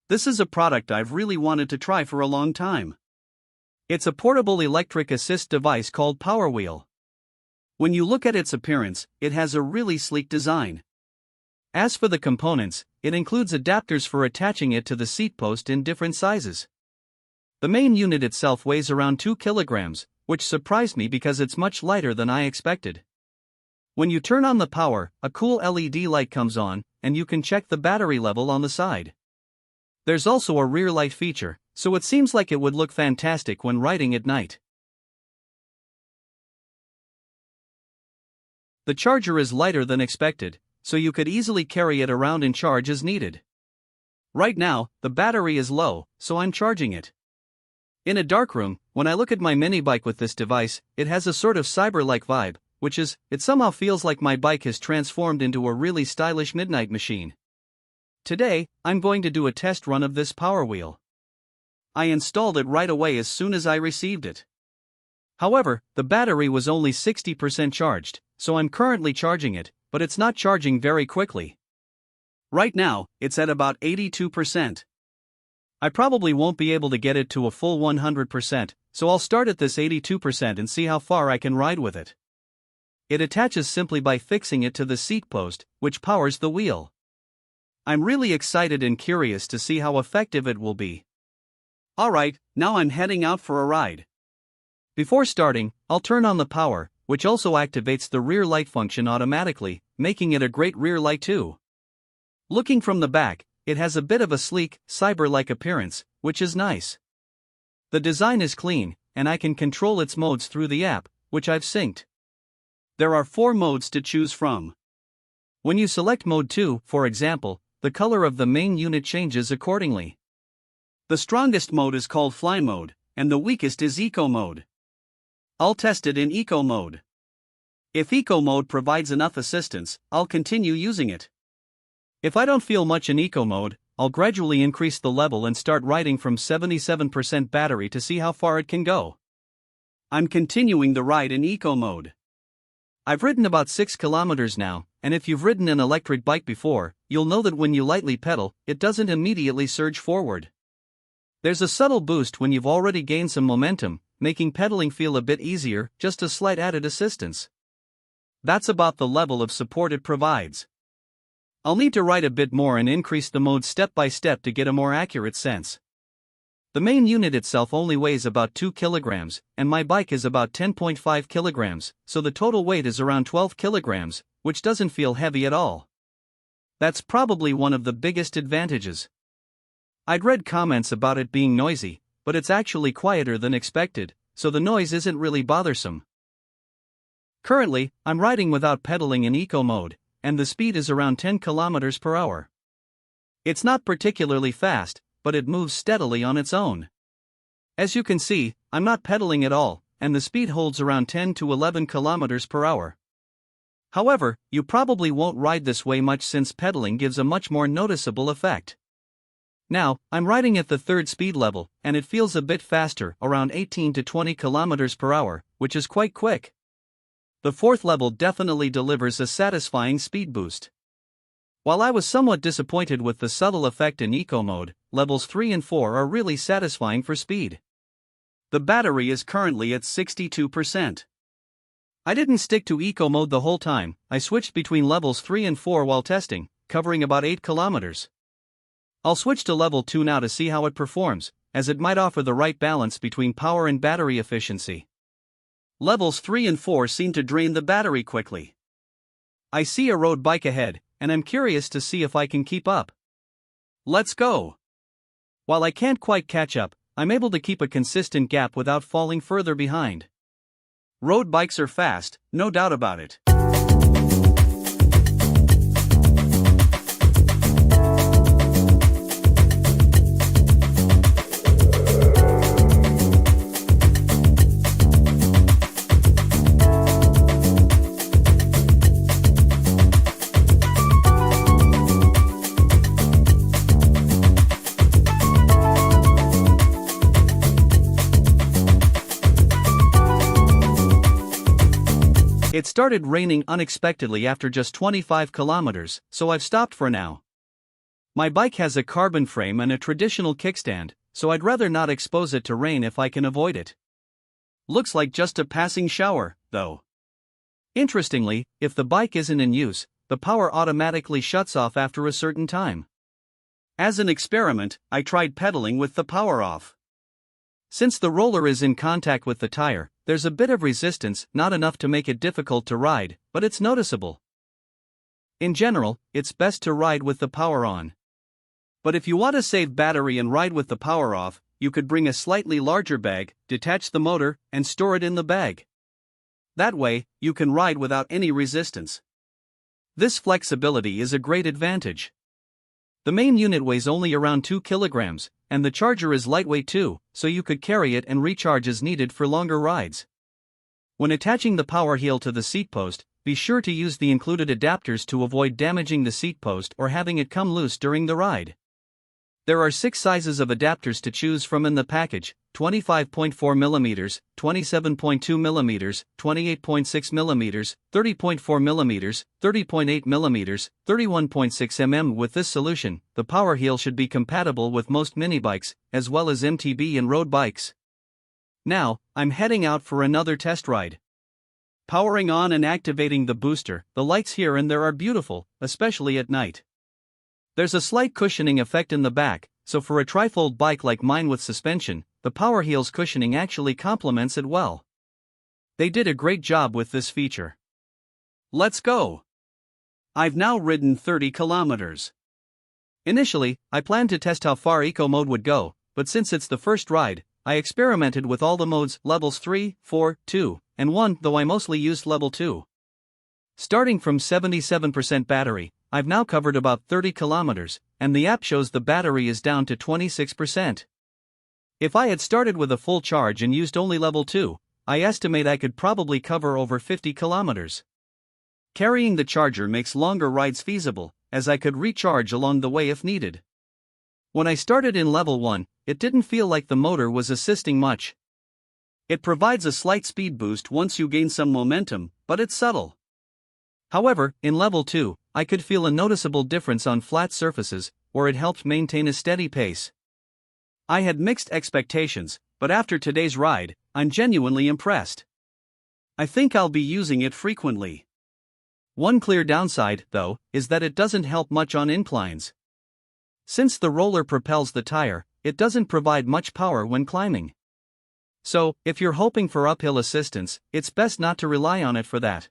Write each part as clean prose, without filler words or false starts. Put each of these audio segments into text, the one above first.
This is a product I've really wanted to try for a long time. It's a portable electric assist device called P.wheel. When you look at its appearance, it has a really sleek design. As for the components, it includes adapters for attaching it to the seat post in different sizes. The main unit itself weighs around 2 kilograms, which surprised me because it's much lighter than I expected. When you turn on the power, a cool LED light comes on, and you can check the battery level on the side. There's also a rear light feature, so it seems like it would look fantastic when riding at night. The charger is lighter than expected, so you could easily carry it around and charge as needed. Right now, the battery is low, so I'm charging it. In a dark room, when I look at my mini bike with this device, it has a sort of cyber-like vibe, it somehow feels like my bike has transformed into a really stylish midnight machine. Today, I'm going to do a test run of this P.wheel. I installed it right away as soon as I received it. However, the battery was only 60% charged, so I'm currently charging it, but it's not charging very quickly. Right now, it's at about 82%. I probably won't be able to get it to a full 100%, so I'll start at this 82% and see how far I can ride with it. It attaches simply by fixing it to the seat post, which powers the wheel. I'm really excited and curious to see how effective it will be. Alright, now I'm heading out for a ride. Before starting, I'll turn on the power, which also activates the rear light function automatically, making it a great rear light too. Looking from the back, it has a bit of a sleek, cyber-like appearance, which is nice. The design is clean, and I can control its modes through the app, which I've synced. There are 4 modes to choose from. When you select mode 2, for example, the color of the main unit changes accordingly. The strongest mode is called Fly mode, and the weakest is Eco mode. I'll test it in Eco mode. If Eco mode provides enough assistance, I'll continue using it. If I don't feel much in Eco mode, I'll gradually increase the level and start riding from 77% battery to see how far it can go. I'm continuing the ride in Eco mode. I've ridden about 6 kilometers now, and if you've ridden an electric bike before, you'll know that when you lightly pedal, it doesn't immediately surge forward. There's a subtle boost when you've already gained some momentum, making pedaling feel a bit easier, just a slight added assistance. That's about the level of support it provides. I'll need to ride a bit more and increase the mode step by step to get a more accurate sense. The main unit itself only weighs about 2 kilograms, and my bike is about 10.5 kilograms, so the total weight is around 12 kilograms, which doesn't feel heavy at all. That's probably one of the biggest advantages. I'd read comments about it being noisy, but it's actually quieter than expected, so the noise isn't really bothersome. Currently, I'm riding without pedaling in Eco mode, and the speed is around 10 kilometers per hour. It's not particularly fast, but it moves steadily on its own. As you can see, I'm not pedaling at all, and the speed holds around 10 to 11 kilometers per hour. However, you probably won't ride this way much since pedaling gives a much more noticeable effect. Now, I'm riding at the 3rd speed level, and it feels a bit faster, around 18 to 20 kilometers per hour, which is quite quick. The 4th level definitely delivers a satisfying speed boost. While I was somewhat disappointed with the subtle effect in Eco mode, levels 3 and 4 are really satisfying for speed. The battery is currently at 62%. I didn't stick to Eco mode the whole time, I switched between levels 3 and 4 while testing, covering about 8 kilometers. I'll switch to level 2 now to see how it performs, as it might offer the right balance between power and battery efficiency. Levels 3 and 4 seem to drain the battery quickly. I see a road bike ahead, and I'm curious to see if I can keep up. Let's go! While I can't quite catch up, I'm able to keep a consistent gap without falling further behind. Road bikes are fast, no doubt about it. It started raining unexpectedly after just 25 kilometers, so I've stopped for now. My bike has a carbon frame and a traditional kickstand, so I'd rather not expose it to rain if I can avoid it. Looks like just a passing shower, though. Interestingly, if the bike isn't in use, the power automatically shuts off after a certain time. As an experiment, I tried pedaling with the power off. Since the roller is in contact with the tire, there's a bit of resistance, not enough to make it difficult to ride, but it's noticeable. In general, it's best to ride with the power on. But if you want to save battery and ride with the power off, you could bring a slightly larger bag, detach the motor, and store it in the bag. That way, you can ride without any resistance. This flexibility is a great advantage. The main unit weighs only around 2 kilograms, and the charger is lightweight too, so you could carry it and recharge as needed for longer rides. When attaching the power heel to the seat post, be sure to use the included adapters to avoid damaging the seat post or having it come loose during the ride. There are 6 sizes of adapters to choose from in the package: 25.4 mm, 27.2 mm, 28.6 mm, 30.4 mm, 30.8 mm, 31.6 mm. With this solution, the power heel should be compatible with most mini bikes, as well as MTB and road bikes. Now, I'm heading out for another test ride. Powering on and activating the booster, the lights here and there are beautiful, especially at night. There's a slight cushioning effect in the back, so for a trifold bike like mine with suspension, the power heel's cushioning actually complements it well. They did a great job with this feature. Let's go! I've now ridden 30 kilometers. Initially, I planned to test how far eco mode would go, but since it's the first ride, I experimented with all the modes, levels 3, 4, 2, and 1, though I mostly used level 2. Starting from 77% battery, I've now covered about 30 kilometers, and the app shows the battery is down to 26%. If I had started with a full charge and used only level 2, I estimate I could probably cover over 50 kilometers. Carrying the charger makes longer rides feasible, as I could recharge along the way if needed. When I started in level 1, it didn't feel like the motor was assisting much. It provides a slight speed boost once you gain some momentum, but it's subtle. However, in level 2, I could feel a noticeable difference on flat surfaces, where it helped maintain a steady pace. I had mixed expectations, but after today's ride, I'm genuinely impressed. I think I'll be using it frequently. One clear downside, though, is that it doesn't help much on inclines. Since the roller propels the tire, it doesn't provide much power when climbing. So, if you're hoping for uphill assistance, it's best not to rely on it for that.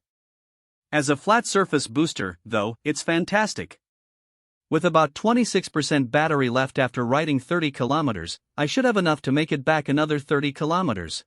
As a flat surface booster, though, it's fantastic. With about 26% battery left after riding 30 kilometers, I should have enough to make it back another 30 kilometers.